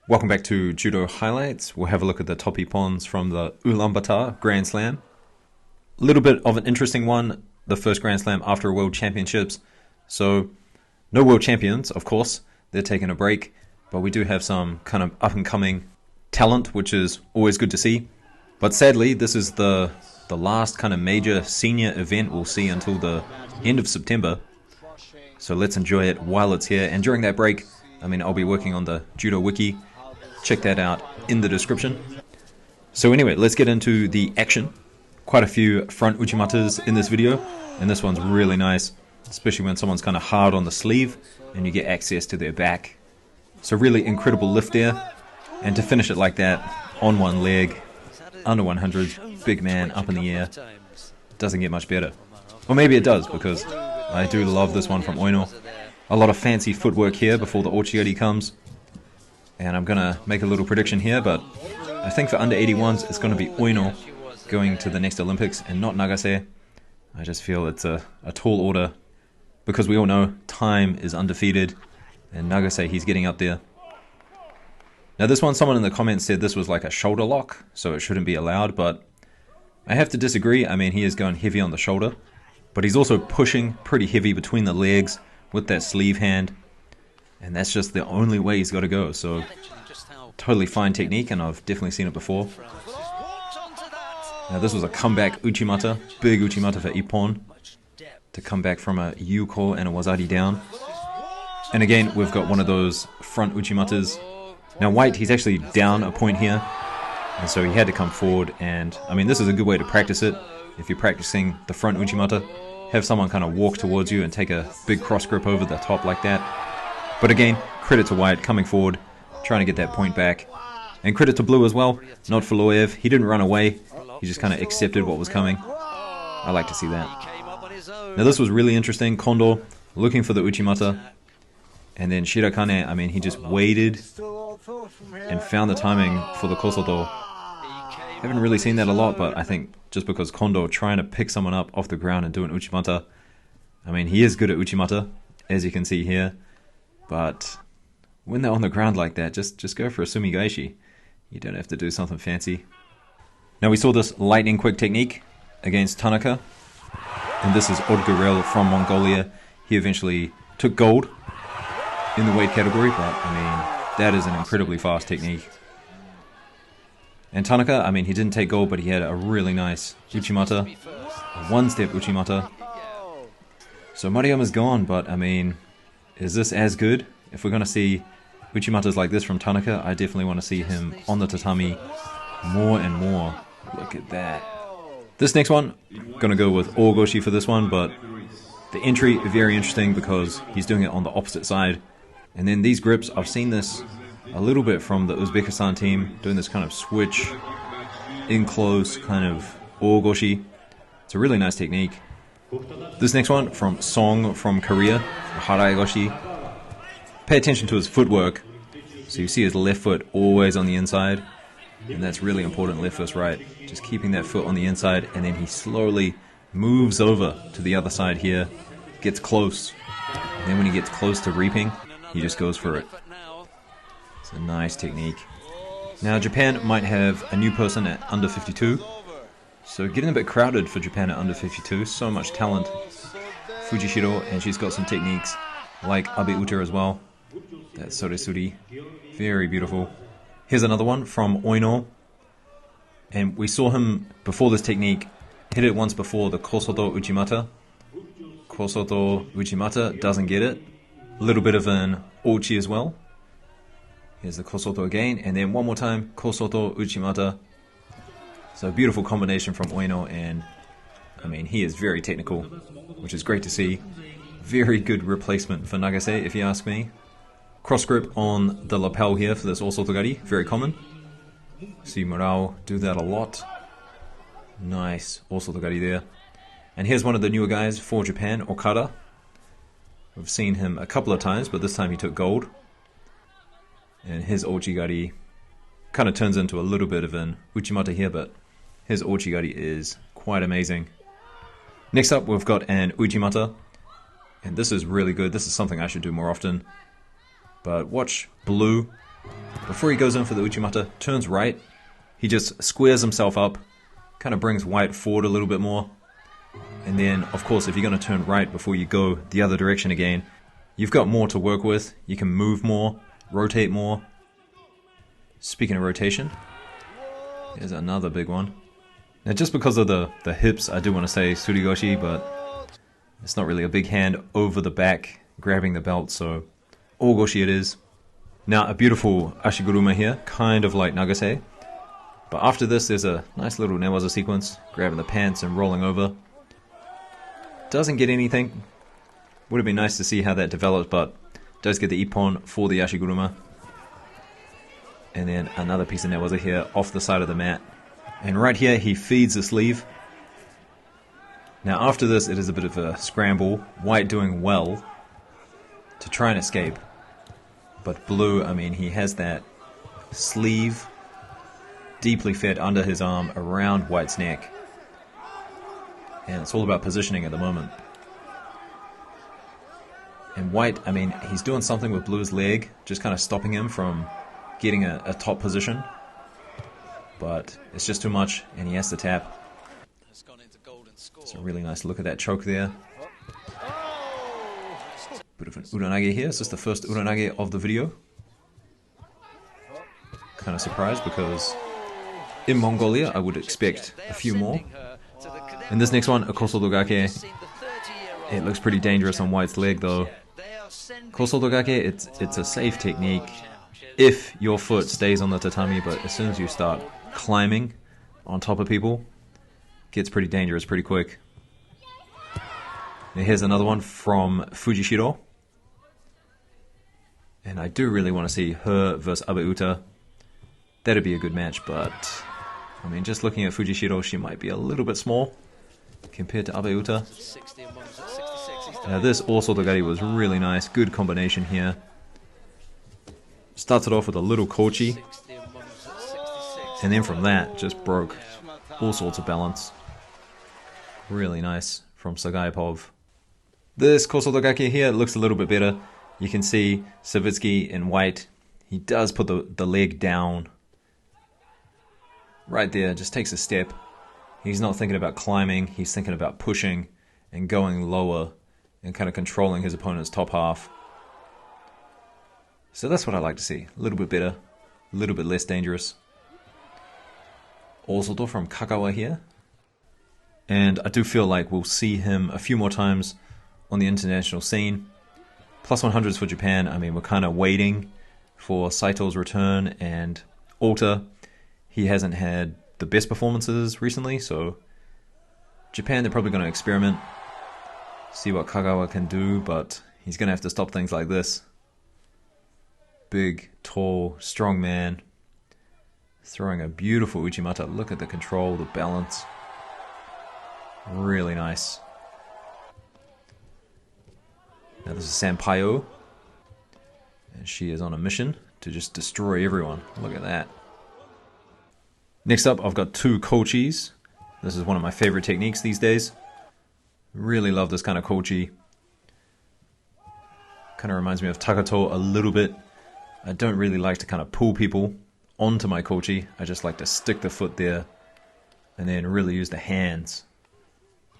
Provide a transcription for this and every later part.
Welcome back to Judo Highlights. We'll have a look at the top IPPONS from the Ulanbaatar Grand Slam. A little bit of an interesting one, the first Grand Slam after World Championships. So, no World Champions, of course. They're taking a break. But we do have some kind of up-and-coming talent, which is always good to see. But sadly, this is the last kind of major senior event we'll see until the end of September. So let's enjoy it while it's here. And during that break, I'll be working on the Judo Wiki. Check that out in the description. So anyway, let's get into the action. Quite a few front uchimatas in this video, and this one's really nice, especially when someone's kind of hard on the sleeve and you get access to their back. So really incredible lift there, and to finish it like that, on one leg, under 100, big man up in the air, doesn't get much better. Or maybe it does, because I do love this one from Oino. A lot of fancy footwork here before the uchimatas comes. And I'm going to make a little prediction here, but I think for under 81s, it's going to be Oino going to the next Olympics and not Nagase. I just feel it's a tall order, because we all know time is undefeated, and Nagase, he's getting up there. Now this one, someone in the comments said this was like a shoulder lock, so it shouldn't be allowed, but I have to disagree. He is going heavy on the shoulder, but he's also pushing pretty heavy between the legs with that sleeve hand. And that's just the only way he's got to go. So, totally fine technique, and I've definitely seen it before. Now this was a comeback uchimata, big uchimata for Ippon, to come back from a yuko and a wazari down. And again, we've got one of those front uchimatas. Now White, he's actually down a point here, and so he had to come forward. And this is a good way to practice it. If you're practicing the front uchimata, have someone kind of walk towards you and take a big cross grip over the top like that. But again, credit to White coming forward, trying to get that point back. And credit to Blue as well, not Filoyev. He didn't run away, he just kind of accepted what was coming. I like to see that. Now this was really interesting. Kondo looking for the Uchimata. And then Shirakane, he just waited and found the timing for the Kosoto. Haven't really seen that a lot, but I think just because Kondo trying to pick someone up off the ground and do an Uchimata. He is good at Uchimata, as you can see here. But when they're on the ground like that, just go for a sumigaishi. You don't have to do something fancy. Now we saw this lightning quick technique against Tanaka. And this is Odgurel from Mongolia. He eventually took gold in the weight category, but that is an incredibly fast technique. And Tanaka, he didn't take gold, but he had a really nice Uchimata, a one-step Uchimata. So Mariama's gone, but is this as good? If we're going to see Uchimatas like this from Tanaka, I definitely want to see him on the tatami more and more. Look at that. This next one, going to go with Ogoshi for this one, but the entry, very interesting because he's doing it on the opposite side. And then these grips, I've seen this a little bit from the Uzbekistan team, doing this kind of switch, in close kind of Ogoshi. It's a really nice technique. This next one from Song from Korea, Haraigoshi. Pay attention to his footwork. So you see his left foot always on the inside, and that's really important, left versus right. Just keeping that foot on the inside, and then he slowly moves over to the other side here, gets close. And then when he gets close to reaping, he just goes for it. It's a nice technique. Now Japan might have a new person at under 52. So getting a bit crowded for Japan at under 52, so much talent. Fujishiro, and she's got some techniques like Abe Uta as well. That Soresuri, very beautiful. Here's another one from Oino. And we saw him before this technique, hit it once before the Kosoto Uchimata. Kosoto Uchimata, doesn't get it. A little bit of an Ochi as well. Here's the Kosoto again, and then one more time, Kosoto Uchimata. So a beautiful combination from Oino, and he is very technical, which is great to see. Very good replacement for Nagase, if you ask me. Cross grip on the lapel here for this Osotogari, very common. See Murao do that a lot. Nice Osotogari there. And here's one of the newer guys for Japan, Okada. We've seen him a couple of times, but this time he took gold. And his Ochigari kind of turns into a little bit of an Uchimata here, but his Ochigari is quite amazing. Next up, we've got an Uchimata, and this is really good. This is something I should do more often. But watch Blue before he goes in for the Uchimata, turns right. He just squares himself up, kind of brings white forward a little bit more. And then, of course, if you're going to turn right before you go the other direction again, you've got more to work with. You can move more, rotate more. Speaking of rotation, here's another big one. Now, just because of the hips, I do want to say surigoshi, but it's not really a big hand over the back, grabbing the belt, so ogoshi it is. Now, a beautiful ashiguruma here, kind of like nagase. But after this, there's a nice little Ne-waza sequence, grabbing the pants and rolling over. Doesn't get anything. Would have been nice to see how that developed, but does get the ippon for the ashiguruma. And then another piece of Ne-waza here off the side of the mat. And right here, he feeds the sleeve. Now after this, it is a bit of a scramble. White doing well to try and escape. But blue, I mean, he has that sleeve deeply fed under his arm around White's neck. And it's all about positioning at the moment. And White, I mean, he's doing something with Blue's leg, just kind of stopping him from getting a top position. But it's just too much, and he has to tap. It's a really nice look at that choke there. Bit of an Ura-nage here. It's just the first Ura-nage of the video. Kind of surprised because in Mongolia I would expect a few more. And this next one, a Kosoto gake. It looks pretty dangerous on White's leg though. Kosoto gake, it's a safe technique if your foot stays on the tatami, but as soon as you start climbing on top of people, it gets pretty dangerous pretty quick. Now here's another one from Fujishiro. And I do really want to see her versus Abe Uta. That'd be a good match, but I mean, just looking at Fujishiro, she might be a little bit small compared to Abe Uta. Now this also Togari was really nice, good combination here. Started off with a little kochi, and then from that just broke all sorts of balance. Really nice from Sagaipov. This Kosoto gake here looks a little bit better. You can see Savitsky in White. He does put the leg down. Right there, just takes a step. He's not thinking about climbing, he's thinking about pushing and going lower and kind of controlling his opponent's top half. So that's what I like to see. A little bit better, a little bit less dangerous. Osoto from Kagawa here. And I do feel like we'll see him a few more times on the international scene. Plus 100s for Japan. I mean, we're kind of waiting for Saito's return, and Ota, he hasn't had the best performances recently, so Japan, they're probably going to experiment, see what Kagawa can do, but he's going to have to stop things like this. Big, tall, strong man, throwing a beautiful Uchimata. Look at the control, the balance. Really nice. Now this is Sampaio, and she is on a mission to just destroy everyone. Look at that. Next up, I've got two kochis. This is one of my favorite techniques these days. Really love this kind of kochi. Kind of reminds me of Takato a little bit. I don't really like to kind of pull people onto my kochi. I just like to stick the foot there and then really use the hands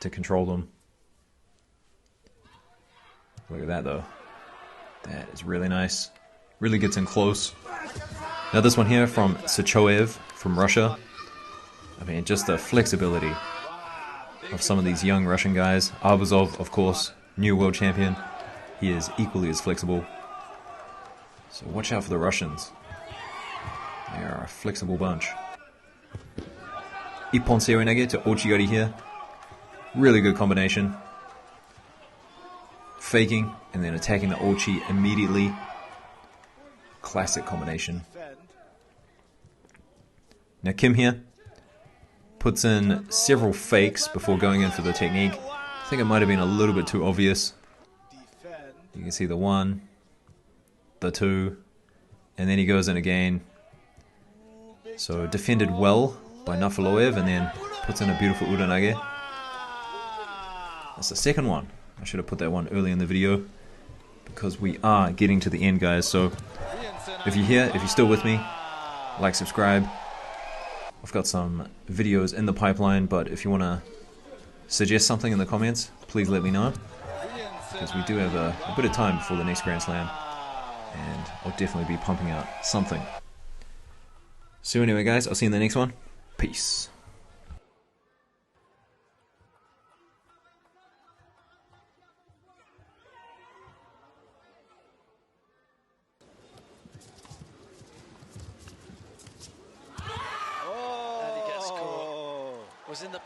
to control them. Look at that though. That is really nice. Really gets in close. Now this one here from Sechoev from Russia. I mean, just the flexibility of some of these young Russian guys. Arbuzov, of course, new world champion. He is equally as flexible. So watch out for the Russians. They are a flexible bunch. Ippon seoi-otoshis to Ochigari here. Really good combination. Faking and then attacking the Ochi immediately. Classic combination. Now Kim here puts in several fakes before going in for the technique. I think it might have been a little bit too obvious. You can see the one, the two, and then he goes in again. So defended well by Nafaloev and then puts in a beautiful Ura-nage. That's the second one. I should have put that one early in the video because we are getting to the end, guys. So if you're here, if you're still with me, like, subscribe. I've got some videos in the pipeline, but if you want to suggest something in the comments, please let me know, because we do have a bit of time before the next Grand Slam, and I'll definitely be pumping out something. So anyway guys, I'll see you in the next one. Peace. And he gets caught. Was in the